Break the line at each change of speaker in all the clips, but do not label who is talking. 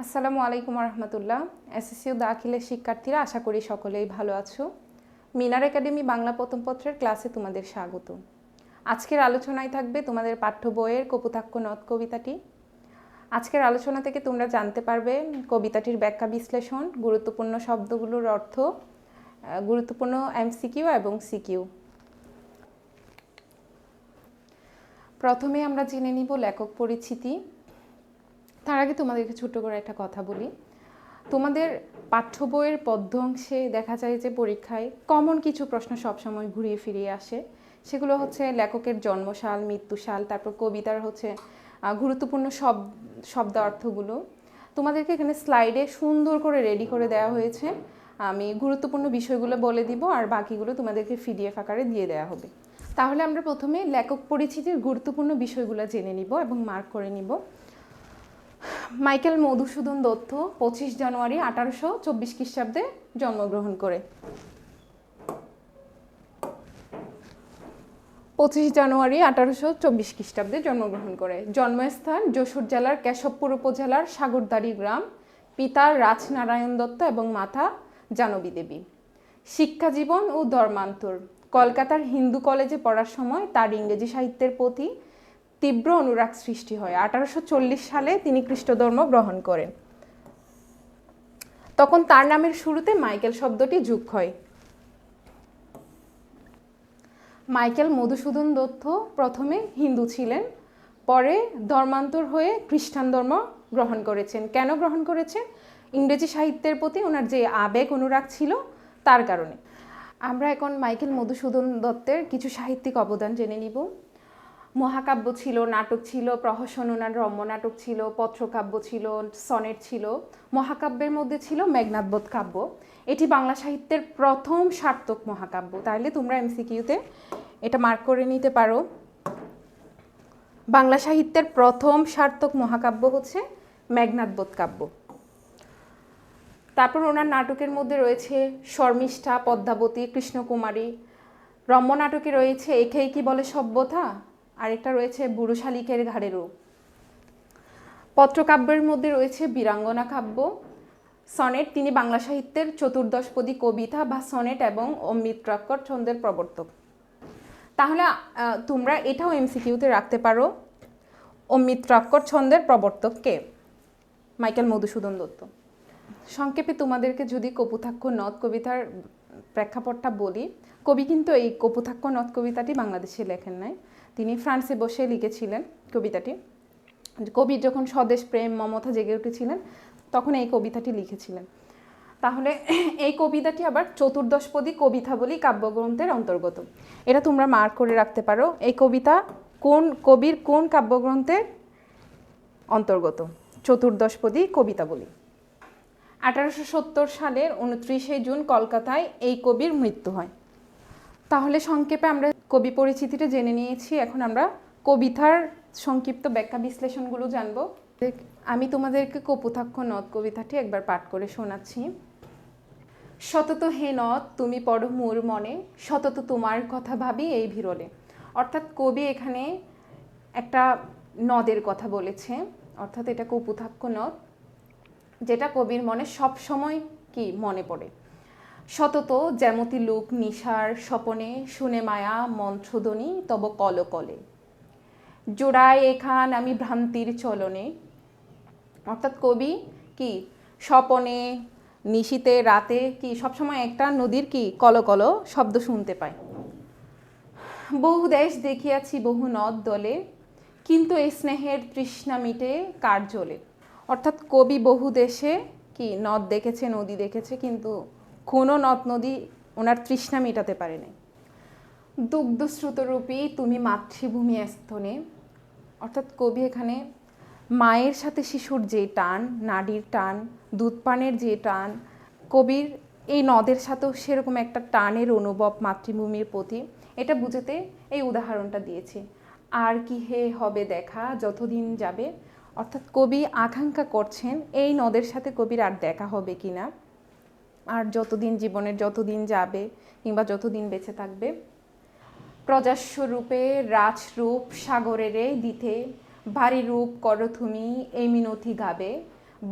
আসসালামু আলাইকুম রহমতুল্লাহ। এসএসসি ও দাখিলের শিক্ষার্থীরা আশা করি সকলেই ভালো আছো। মিনার একাডেমি বাংলা প্রথম পত্রের ক্লাসে তোমাদের স্বাগত। আজকের আলোচনায় থাকবে তোমাদের পাঠ্য বইয়ের কপোতাক্ষ নদ কবিতাটি। আজকের আলোচনা থেকে তোমরা জানতে পারবে কবিতাটির ব্যাখ্যা বিশ্লেষণ, গুরুত্বপূর্ণ শব্দগুলোর অর্থ, গুরুত্বপূর্ণ এমসিকিউ এবং সিকিউ। প্রথমে আমরা জেনে নিব লেখক পরিচিতি। তার আগে তোমাদেরকে ছোট্ট করে একটা কথা বলি। তোমাদের পাঠ্য বইয়ের পদ্য অংশে দেখা যায় যে পরীক্ষায় কমন কিছু প্রশ্ন সবসময় ঘুরিয়ে ফিরিয়ে আসে। সেগুলো হচ্ছে লেখকের জন্মসাল, মৃত্যুসাল, তারপর কবিতার হচ্ছে গুরুত্বপূর্ণ শব্দ অর্থগুলো। তোমাদেরকে এখানে স্লাইডে সুন্দর করে রেডি করে দেওয়া হয়েছে। আমি গুরুত্বপূর্ণ বিষয়গুলো বলে দিব আর বাকিগুলো তোমাদেরকে পিডিএফ আকারে দিয়ে দেওয়া হবে। তাহলে আমরা প্রথমে লেখক পরিচিতির গুরুত্বপূর্ণ বিষয়গুলো জেনে নিব এবং মার্ক করে নিব। মাইকেল মধুসূদন দত্ত 25 জানুয়ারি 1824 খ্রিস্টাব্দে জন্মগ্রহণ করে। 25 জানুয়ারি 1824 খ্রিস্টাব্দে জন্মগ্রহণ করে। জন্মস্থান যশোর জেলার কেশবপুর উপজেলার সাগরদাড়ি গ্রাম। পিতার রাজনারায়ণ দত্ত এবং মাতা জানবী দেবী। শিক্ষাজীবন ও ধর্মান্তর। কলকাতার হিন্দু কলেজে পড়ার সময় তার ইংরেজি সাহিত্যের প্রতি তীব্র অনুরাগ সৃষ্টি হয়। 1840 সালে তিনি খ্রিস্ট ধর্ম গ্রহণ করেন। তখন তার নামের শুরুতে মাইকেল শব্দটি যোগ হয়। মাইকেল মধুসূদন দত্ত প্রথমে হিন্দু ছিলেন, পরে ধর্মান্তর হয়ে খ্রিস্টান ধর্ম গ্রহণ করেছেন। কেন গ্রহণ করেছেন? ইংরেজি সাহিত্যের প্রতি ওনার যে আবেগ অনুরাগ ছিল তার কারণে। আমরা এখন মাইকেল মধুসূদন দত্তের কিছু সাহিত্যিক অবদান জেনে নিব। মহাকাব্য ছিল, নাটক ছিল, প্রহসন ওনার রম্য নাটক ছিল, পত্রকাব্য ছিল, সনেট ছিল। মহাকাব্যের মধ্যে ছিল মেঘনাদবধ কাব্য। এটি বাংলা সাহিত্যের প্রথম সার্থক মহাকাব্য। তাহলে তোমরা এমসিকিউতে এটা মার্ক করে নিতে পারো। বাংলা সাহিত্যের প্রথম সার্থক মহাকাব্য হচ্ছে মেঘনাদবধ কাব্য। তারপর ওনার নাটকের মধ্যে রয়েছে শর্মিষ্ঠা, পদ্মাবতী, কৃষ্ণকুমারী। রম্য নাটকে রয়েছে একেই কি বলে সভ্যতা, আরেকটা রয়েছে বুড়ো শালিকের ঘাড়ে রূপ। পত্রকাব্যের মধ্যে রয়েছে বীরাঙ্গনা কাব্য। সনেট, তিনি বাংলা সাহিত্যের চতুর্দশপদী কবিতা বা সনেট এবং অমৃতাক্ষর ছন্দের প্রবর্তক। তাহলে তোমরা এটাও এমসিকিউতে রাখতে পারো, অমৃতাক্ষর ছন্দের প্রবর্তক কে? মাইকেল মধুসূদন দত্ত। সংক্ষেপে তোমাদেরকে যদি কপোতাক্ষ নদ কবিতার প্রেক্ষাপটটা বলি, কবি কিন্তু এই কপোতাক্ষ নদ কবিতাটি বাংলাদেশে লেখেন নাই, তিনি ফ্রান্সে বসে লিখেছিলেন কবিতাটি। কবির যখন স্বদেশ প্রেম মমতা জেগে উঠেছিলেন তখন এই কবিতাটি লিখেছিলেন। তাহলে এই কবিতাটি আবার চতুর্দশপদী কবিতাবলী কাব্যগ্রন্থের অন্তর্গত। এটা তোমরা মার্ক করে রাখতে পারো। এই কবিতা কোন কবির কোন কাব্যগ্রন্থের অন্তর্গত? চতুর্দশপদী কবিতাবলী। 1870 সালের 29শে জুন কলকাতায় এই কবির মৃত্যু হয়। তাহলে সংক্ষেপে আমরা কবি পরিচিতিটা জেনে নিয়েছি। এখন আমরা কবিতার সংক্ষিপ্ত ব্যাখ্যা বিশ্লেষণগুলো জানবো। আমি তোমাদেরকে কপোতাক্ষ নদ কবিতাটি একবার পাঠ করে শোনাচ্ছি। সতত হে নদ তুমি পড়ো মোর মনে, সতত তোমার কথা ভাবি এই ভিরলে। অর্থাৎ কবি এখানে একটা নদের কথা বলেছে, অর্থাৎ এটা কপোতাক্ষ নদ, যেটা কবির মনে সব সময় কি মনে পড়ে। সতত যেমতি লোক নিশার স্বপনে, শুনে মায়া মন্ত্রধ্বনি তব কলকলে। জোড়ায় এখান আমি ভ্রান্তির চলনে। অর্থাৎ কবি কি স্বপনে, নিশীতে, রাতে কি সবসময় একটা নদীর কি কলকল শব্দ শুনতে পায়। বহু দেশ দেখিয়াছি বহু নদ দলে, কিন্তু এই স্নেহের তৃষ্ণা মিটে কার জলে। অর্থাৎ কবি বহু দেশে কি নদ দেখেছে, নদী দেখেছে, কিন্তু কোনো নদ নদী ওনার তৃষ্ণা মেটাতে পারে নাই। দুগ্ধশ্রুতরূপী তুমি মাতৃভূমি স্তনে। অর্থাৎ কবি এখানে মায়ের সাথে শিশুর যে টান, নাড়ির টান, দুধ পানের যে টান, কবির এই নদের সাথেও সেরকম একটা টানের অনুভব মাতৃভূমির প্রতি, এটা বুঝাতে এই উদাহরণটা দিয়েছে। আর কি হে হবে দেখা যতদিন যাবে। অর্থাৎ কবি আকাঙ্ক্ষা করছেন এই নদের সাথে কবির আর দেখা হবে কিনা, আর যতদিন জীবনের যতদিন যাবে কিংবা যতদিন বেঁচে থাকবে। প্রজাস্য রূপে রাজরূপ সাগরেরে দিতে, ভারী রূপ করো তুমি এই মিনতি গাবে।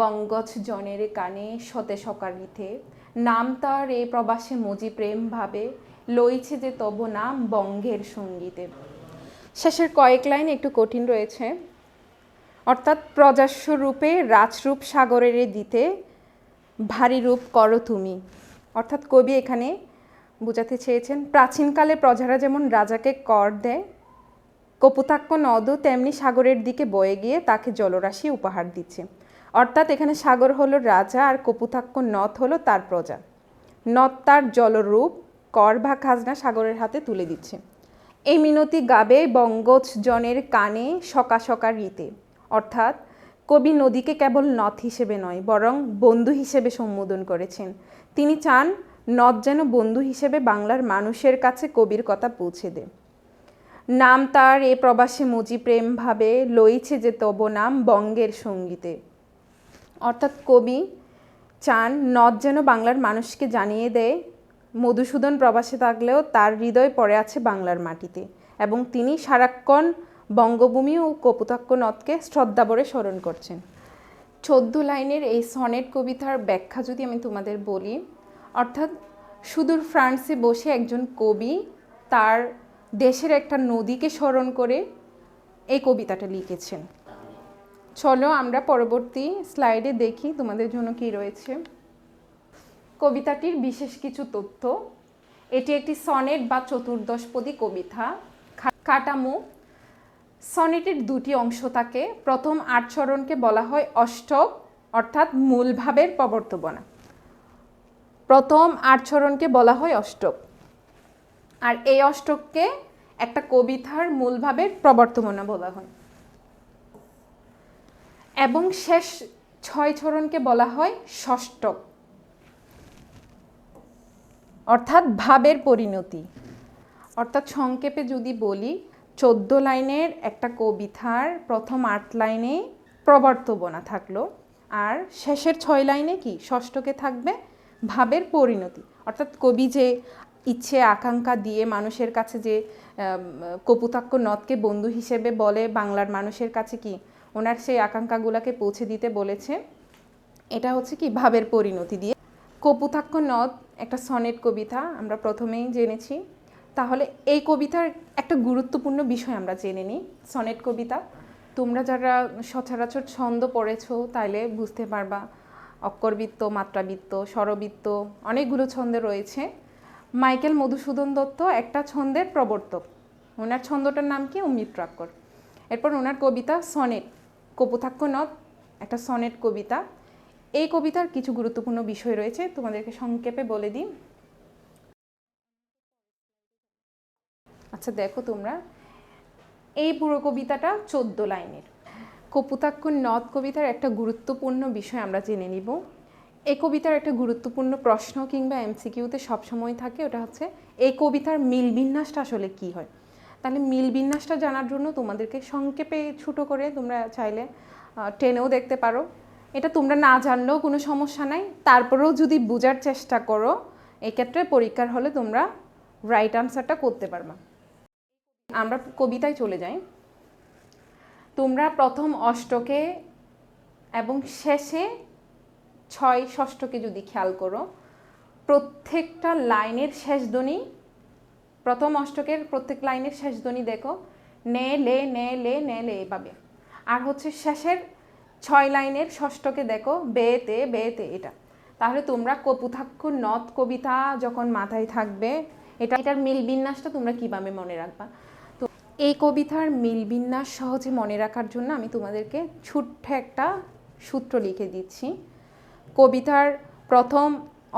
বঙ্গজ জনের কানে শতে সকারিতে, নাম তার এ প্রবাসে মজি প্রেম ভাবে, লইছে যে তব নাম বঙ্গের সঙ্গীতে। শেষের কয়েক লাইন একটু কঠিন রয়েছে, অর্থাৎ প্রজাস্য রূপে রাজরূপ সাগরের দিতে, ভারী রূপ করো তুমি। অর্থাৎ কবি এখানে বোঝাতে চেয়েছেন প্রাচীনকালে প্রজারা যেমন রাজাকে কর দেয়, কপোতাক্ষ নদও তেমনি সাগরের দিকে বয়ে গিয়ে তাকে জলরাশি উপহার দিচ্ছে। অর্থাৎ এখানে সাগর হলো রাজা আর কপোতাক্ষ নদ হলো তার প্রজা। নদ তার জলরূপ কর বা খাজনা সাগরের হাতে তুলে দিচ্ছে। এই মিনতি গাবে বঙ্গজ জনের কানে সকা সকা রীতে। অর্থাৎ কবি নদীকে কেবল নদ হিসেবে নয়, বরং বন্ধু হিসেবে সম্বোধন করেছেন। তিনি চান নদ যেন বন্ধু হিসেবে বাংলার মানুষের কাছে কবির কথা পৌঁছে দেয়। নাম তার এ প্রবাসে মজি প্রেম ভাবে, লইছে যে তব নাম বঙ্গের সঙ্গীতে। অর্থাৎ কবি চান নদ যেন বাংলার মানুষকে জানিয়ে দেয় মধুসূদন প্রবাসে থাকলেও তার হৃদয় পড়ে আছে বাংলার মাটিতে, এবং তিনি সারাক্ষণ বঙ্গভূমি ও কপোতাক্ষ নদকে শ্রদ্ধাভরে স্মরণ করছেন। 14 লাইনের এই সনেট কবিতার ব্যাখ্যা যদি আমি তোমাদের বলি, অর্থাৎ সুদূর ফ্রান্সে বসে একজন কবি তার দেশের একটা নদীকে স্মরণ করে এই কবিতাটা লিখেছেন। চলো আমরা পরবর্তী স্লাইডে দেখি তোমাদের জন্য কি রয়েছে। কবিতাটির বিশেষ কিছু তথ্য। এটি একটি সনেট বা চতুর্দশপদী কবিতা। কাঠামো: সনেটের দুটি অংশ থাকে। প্রথম 8 চরণকে বলা হয় অষ্টক, অর্থাৎ মূল ভাবের প্রবর্তনা। প্রথম 8 চরণকে বলা হয় অষ্টক, আর এই অষ্টককে একটা কবিতার মূল ভাবের প্রবর্তনা বলা হয়। এবং শেষ 6 চরণকে বলা হয় ষষ্ঠক, অর্থাৎ ভাবের পরিণতি। অর্থাৎ সংক্ষেপে যদি বলি, 14 লাইনের একটা কবিতার প্রথম 8 লাইনে প্রবর্তনা থাকলো, আর শেষের 6 লাইনে কি ষষ্ঠকে থাকবে ভাবের পরিণতি। অর্থাৎ কবি যে ইচ্ছে আকাঙ্ক্ষা দিয়ে মানুষের কাছে যে কপোতাক্ষ নদকে বন্ধু হিসেবে বলে বাংলার মানুষের কাছে কি ওনার সেই আকাঙ্ক্ষাগুলোকে পৌঁছে দিতে বলেছে, এটা হচ্ছে কি ভাবের পরিণতি দিয়ে। কপোতাক্ষ নদ একটা সনেট কবিতা আমরা প্রথমেই জেনেছি। তাহলে এই কবিতার একটা গুরুত্বপূর্ণ বিষয় আমরা জেনে নিই। সনেট কবিতা তোমরা যারা সচরাচর ছন্দ পড়েছো তাইলে বুঝতে পারবা, অক্ষরবৃত্ত, মাত্রাবৃত্ত, স্বরবৃত্ত অনেকগুলো ছন্দ রয়েছে। মাইকেল মধুসূদন দত্ত একটা ছন্দের প্রবর্তক। ওনার ছন্দটার নাম কি? অমৃতাক্ষর। এরপর ওনার কবিতা সনেট, কপোতাক্ষ নদ একটা সনেট কবিতা। এই কবিতার কিছু গুরুত্বপূর্ণ বিষয় রয়েছে, তোমাদেরকে সংক্ষেপে বলে দিই। আচ্ছা দেখো তোমরা, এই পুরো কবিতাটা 14 লাইনের। কপোতাক্ষ নদ কবিতার একটা গুরুত্বপূর্ণ বিষয় আমরা জেনে নিব। এই কবিতার একটা গুরুত্বপূর্ণ প্রশ্ন কিংবা এমসিকিউতে সবসময় থাকে, ওটা হচ্ছে এই কবিতার মিল বিন্যাসটা আসলে কি হয়। তাহলে মিল বিন্যাসটা জানার জন্য তোমাদেরকে সংক্ষেপে ছোটো করে তোমরা চাইলে টেনেও দেখতে পারো। এটা তোমরা না জানলেও কোনো সমস্যা নাই, তারপরেও যদি বোঝার চেষ্টা করো এক্ষেত্রে পরীক্ষার হলে তোমরা রাইট আনসারটা করতে পারবা। আমরা কবিতায় চলে যাই। তোমরা প্রথম অষ্টকে এবং শেষে 6 ষষ্ঠকে যদি খেয়াল করো, প্রত্যেকটা লাইনের শেষ ধ্বনি, প্রথম অষ্টকের প্রত্যেক লাইনের শেষ ধ্বনি দেখো নে লে নে লে নে লে এভাবে। আর হচ্ছে শেষের 6 লাইনের ষষ্ঠকে দেখো বে তে বে তে, এটা। তাহলে তোমরা কপোতাক্ষ নদ কবিতা যখন মাথায় থাকবে, এটার মিল বিন্যাসটা তোমরা কিভাবে মনে রাখবা। তো এই কবিতার মিল বিন্যাস সহজে মনে রাখার জন্য আমি তোমাদেরকে ছোট্ট একটা সূত্র লিখে দিচ্ছি। কবিতার প্রথম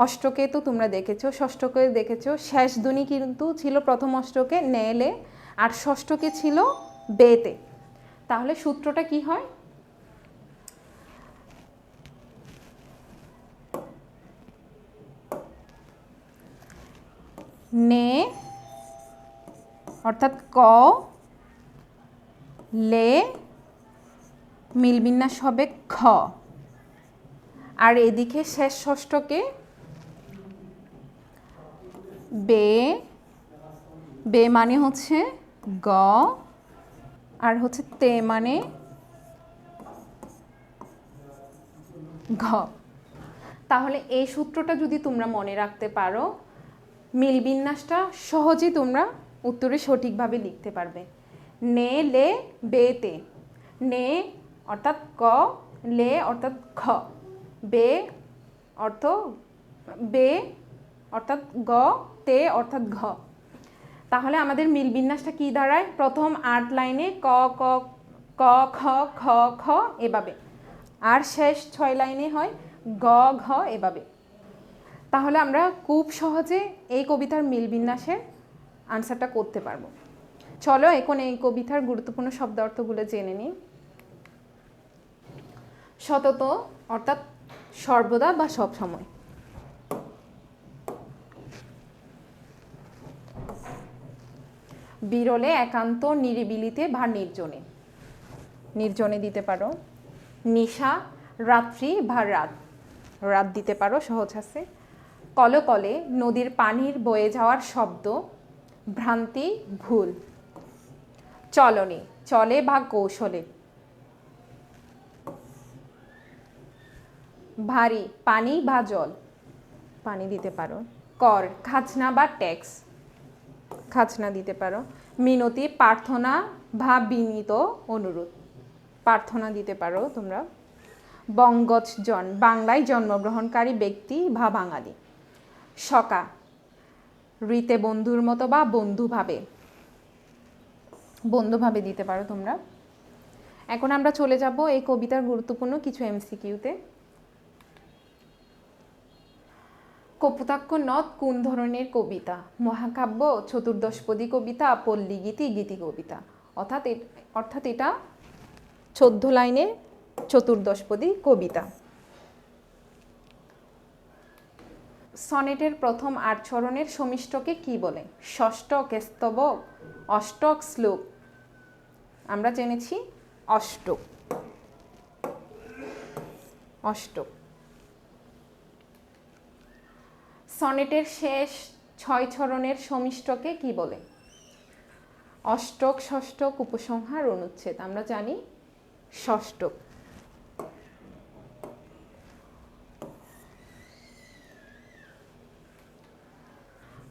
অষ্টকে তো তোমরা দেখেছো, ষষ্ঠকে দেখেছো, শেষ ধ্বনি কিন্তু ছিল প্রথম অষ্টকে নেলে আর ষষ্ঠকে ছিল বেতে। তাহলে সূত্রটা কি হয়? নে অর্থাৎ ক, লে মিল বিন্যাস হবে খ, আর এদিকে শেষ ষষ্ঠকে বে, বে মানে হচ্ছে গ, আর হচ্ছে তে মানে ঘ। তাহলে এই সূত্রটা যদি তোমরা মনে রাখতে পারো, মিল বিন্যাসটা সহজেই তোমরা উত্তরে সঠিকভাবে লিখতে পারবে। নে লে বেতে, নে অর্থাৎ ক, লে অর্থাৎ খ, বে অর্থ বে অর্থাৎ গ, তে অর্থাৎ ঘ। তাহলে আমাদের মিল বিন্যাসটা কি দাঁড়ায়? প্রথম 8 লাইনে ক ক ক খ খ খ এভাবে, আর শেষ 6 লাইনে হয় গ ঘ এভাবে। তাহলে আমরা খুব সহজে এই কবিতার মিল বিন্যাসের আনসারটা করতে পারবো। চলো এখন এই কবিতার গুরুত্বপূর্ণ শব্দ অর্থগুলো জেনে নিই। সতত অর্থাৎ সর্বদা বা সব সময়। বিরলে একান্ত নিরিবিলিতে বা নির্জনে, নির্জনে দিতে পারো। নিশা রাত্রি বা রাত, রাত দিতে পারো, সহজ আছে। কলে কলে নদীর পানির বয়ে যাওয়ার শব্দ, ভ্রান্তি ভুল। চলনে চলে বা কৌশলে। ভারী পানি বা জল, পানি দিতে পারো। কর খাজনা বা ট্যাক্স, খাজনা দিতে পারো। মিনতি প্রার্থনা বা বিনীত অনুরোধ, প্রার্থনা দিতে পারো তোমরা। বঙ্গজন বাংলায় জন্মগ্রহণকারী ব্যক্তি বা বাঙালি। সকা রীতে বন্ধুর মতো বা বন্ধুভাবে, বন্ধুভাবে দিতে পারো তোমরা। এখন আমরা চলে যাব এই কবিতার গুরুত্বপূর্ণ কিছু এমসিকিউতে। কপোতাক্ষ নদ কোন ধরনের কবিতা? মহাকাব্য, চতুর্দশপদী কবিতা, পল্লীগীতি, গীতি কবিতা। অর্থাৎ এটা 14 লাইনের চতুর্দশপদী কবিতা। সনেটের প্রথম 8 চরণের সমিষ্টকে কি বলে? ষষ্ঠক, স্তবক, অষ্টক, শ্লোক। আমরা জেনেছি অষ্টক, অষ্টক। সনেটের শেষ 6 চরণের সমিষ্টকে কি বলে? অষ্টক, ষষ্ঠক, উপসংহার, অনুচ্ছেদ। আমরা জানি ষষ্ঠক।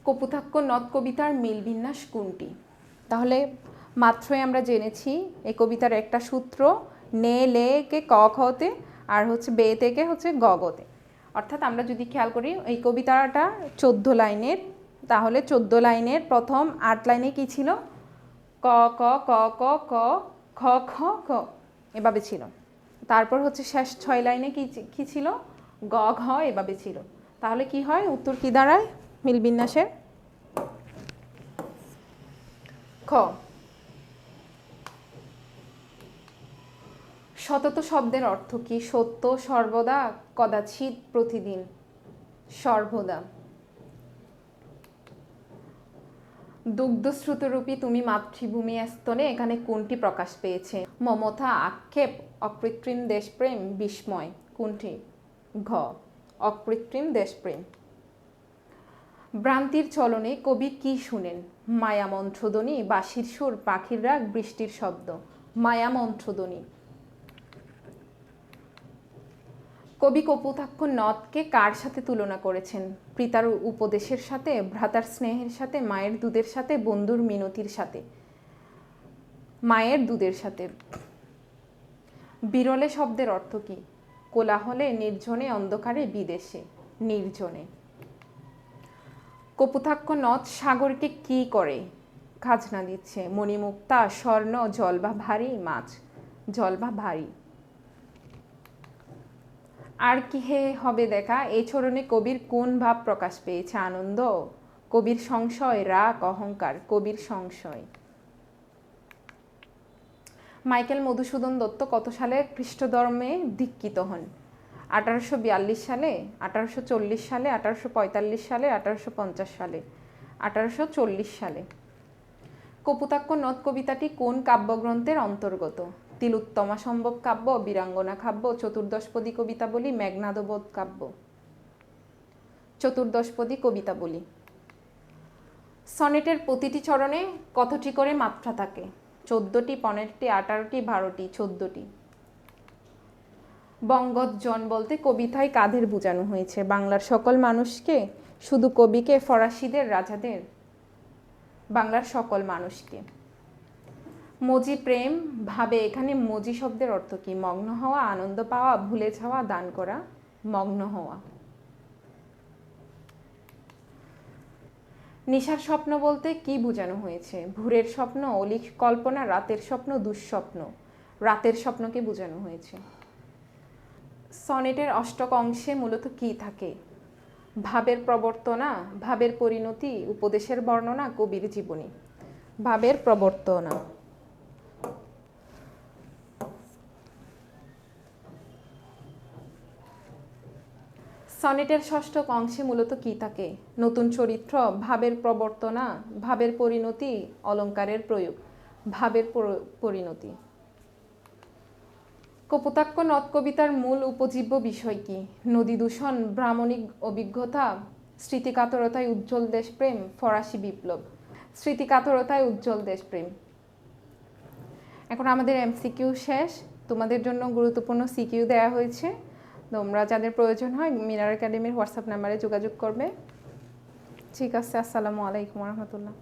কপোতাক্ষ নদ কবিতার মিল বিন্যাস কোনটি? তাহলে মাত্রই আমরা জেনেছি এই কবিতার একটা সূত্র, নে লে কে ক খতে, আর হচ্ছে বে থেকে হচ্ছে গ গতে। অর্থাৎ আমরা যদি খেয়াল করি এই কবিতাটা 14 লাইনের, তাহলে 14 লাইনের প্রথম 8 লাইনে কি ছিল? ক ক ক ক ক খ খ খ এভাবে ছিল। তারপর হচ্ছে শেষ 6 লাইনে কি ছিল? গ ঘ এভাবে ছিল। তাহলে কি হয়? উত্তর কি দাঁড়ায় মিল বিন্যাসের? খ। সতত শব্দের অর্থ কি? সত্য, সর্বদা, কদাচিৎ, প্রতিদিন, সর্বদা। দুগ্ধশ্রুতরূপী তুমি মাতৃভূমি স্তনে, এখানে কোনটি প্রকাশ পেয়েছে? মমতা, আক্ষেপ, অকৃত্রিম দেশপ্রেম, বিস্ময়। কোনটি? ঘ অকৃত্রিম দেশপ্রেম। ভ্রান্তির চলনে কবি কি শুনেন? মায়া মন্ত্রধ্বনি, বাঁশির সুর, পাখির রাগ, বৃষ্টির শব্দ। মায়া মন্ত্রধ্বনি। কবি কপোতাক্ষ নদকে কার সাথে তুলনা করেছেন? পিতার উপদেশের সাথে, ভ্রাতার স্নেহের সাথে, মায়ের দুধের সাথে, বন্ধুর মিনতির সাথে। মায়ের দুধের সাথে। বিরলে শব্দের অর্থ কি? কোলাহলে, নির্জনে, অন্ধকারে, বিদেশে। নির্জনে। কপোতাক্ষ নদ সাগরকে কি করে? খাজনা দিচ্ছে। মণিমুক্তা, স্বর্ণ, জল বা ভারী, মাছ। জল বা ভারী। আর কি হে হবে দেখা, এই চরণে কবির কোন ভাব প্রকাশ পেয়েছে? আনন্দ, কবির সংশয়, রাগ, অহংকার। কবির সংশয়। মাইকেল মধুসূদন দত্ত কত সালে খ্রিস্ট ধর্মে দীক্ষিত হন? 1842 সালে, 1840 সালে, 1845 সালে, 1850 সালে। 1840 সালে। কপোতাক্ষ নদ কবিতাটি কোন কাব্যগ্রন্থের অন্তর্গত? তিলোত্তমা সম্ভব কাব্য, বীরাঙ্গনা কাব্য, চতুর্দশপদী কবিতাবলী, মেঘনাদবধ কাব্য। চতুর্দশপদী কবিতাবলী। সনেটের প্রতিটি চরণে কতটি করে মাত্রা থাকে? 14টি, 15টি, 18টি, 12টি, 14টি। বঙ্গজন বলতে কবিতায় কাদের বোঝানো হয়েছে? বাংলার সকল মানুষকে, শুধু কবিকে, ফরাসিদের, রাজাদের? বাংলার সকল মানুষকে। মজি প্রেম ভাবে, এখানে মজি শব্দের অর্থ কি? মগ্ন হওয়া, আনন্দ পাওয়া, ভুলে যাওয়া, দান করা। মগ্ন হওয়া। নিশার স্বপ্ন বলতে কি বোঝানো হয়েছে? ভোরের স্বপ্ন, অলিক কল্পনা, রাতের স্বপ্ন, দুঃস্বপ্ন। রাতের স্বপ্নকে বোঝানো হয়েছে। সনেটের অষ্টক অংশে মূলত কি থাকে? ভাবের প্রবর্তনা, ভাবের পরিণতি, উপদেশের বর্ণনা, কবির জীবনী। ভাবের প্রবর্তনা। সনেটের ষষ্ঠক অংশে মূলত কি থাকে? নতুন চরিত্র, ভাবের প্রবর্তনা, ভাবের পরিণতি, অলঙ্কারের প্রয়োগ। ভাবের পরিণতি। কপোতাক্ষ নদ কবিতার মূল উপজীব্য বিষয় কি? নদী দূষণ, ব্রাহ্মণিক অভিজ্ঞতা, স্মৃতিকাতরতায় উজ্জ্বল দেশপ্রেম, ফরাসি বিপ্লব। স্মৃতিকাতরতায় উজ্জ্বল দেশপ্রেম। এখন আমাদের এমসিকিউ শেষ। তোমাদের জন্য গুরুত্বপূর্ণ সিকিউ দেওয়া হয়েছে। তোমরা যাদের প্রয়োজন হয় মিনার একাডেমির হোয়াটসঅ্যাপ নাম্বারে যোগাযোগ করবে। ঠিক আছে, আসসালামু আলাইকুম রহমতুল্লাহ।